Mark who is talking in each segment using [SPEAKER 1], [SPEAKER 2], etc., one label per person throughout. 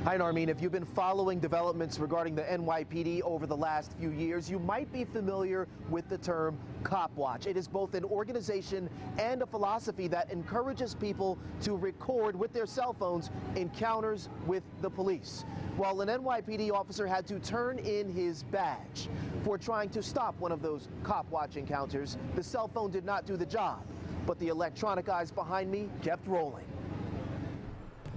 [SPEAKER 1] Hi, Narmeen. If you've been following developments regarding the NYPD over the last few years, you might be familiar with the term CopWatch. It is both an organization and a philosophy that encourages people to record with their cell phones encounters with the police. Well, an NYPD officer had to turn in his badge for trying to stop one of those CopWatch encounters. The cell phone did not do the job, but the electronic eyes behind me kept rolling.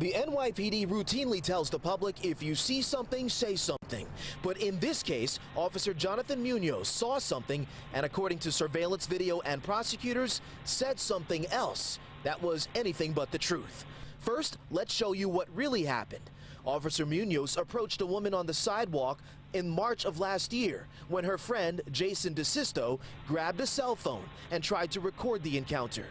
[SPEAKER 1] The NYPD routinely tells the public, if you see something, say something. But in this case, Officer Jonathan Munoz saw something and, according to surveillance video and prosecutors, said something else that was anything but the truth. First, let's show you what really happened. Officer Munoz approached a woman on the sidewalk in March of last year when her friend, Jason DeSisto, grabbed a cell phone and tried to record the encounter.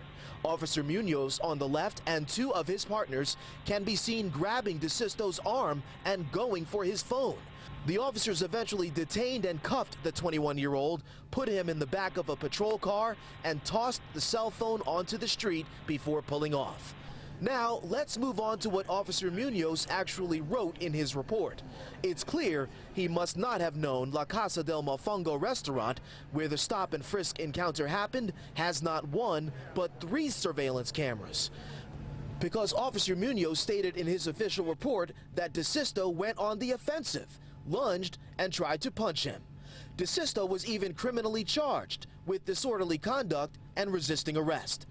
[SPEAKER 1] Officer Munoz on the left and two of his partners can be seen grabbing DeSisto's arm and going for his phone. The officers eventually detained and cuffed the 21-year-old, put him in the back of a patrol car, and tossed the cell phone onto the street before pulling off. Now, let's move on to what Officer Munoz actually wrote in his report. It's clear he must not have known La Casa del Mofongo restaurant, where the stop and frisk encounter happened, has not one, but 3 surveillance cameras. Because Officer Munoz stated in his official report that DeSisto went on the offensive, lunged, and tried to punch him. DeSisto was even criminally charged with disorderly conduct and resisting arrest.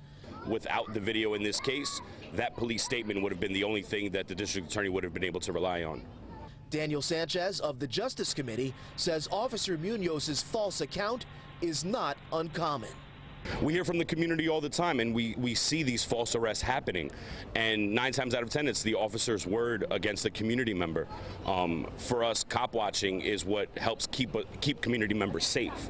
[SPEAKER 2] Without the video in this case, that police statement would have been the only thing that the district attorney would have been able to rely on.
[SPEAKER 1] Daniel Sanchez of the Justice Committee says Officer Munoz's false account is not uncommon.
[SPEAKER 2] We hear from the community all the time, and we see these false arrests happening. And 9 times out of 10, it's the officer's word against the community member. For us, cop watching is what helps keep community members safe.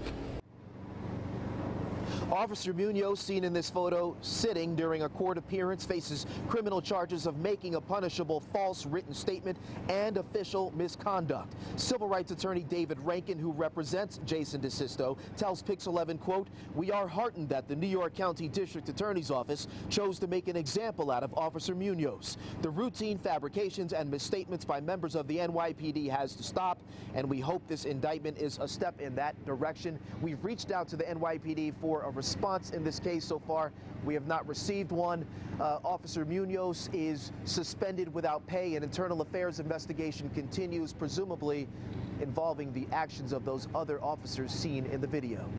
[SPEAKER 1] Officer Munoz, seen in this photo sitting during a court appearance, faces criminal charges of making a punishable false written statement and official misconduct. Civil rights attorney David Rankin, who represents Jason DeSisto, tells Pix 11, quote, "We are heartened that the New York County District Attorney's Office chose to make an example out of Officer Munoz. The routine fabrications and misstatements by members of the NYPD has to stop, and we hope this indictment is a step in that direction." We've reached out to the NYPD for a response in this case. So far, we have not received one. Officer Munoz is suspended without pay. An internal affairs investigation continues, presumably involving the actions of those other officers seen in the video.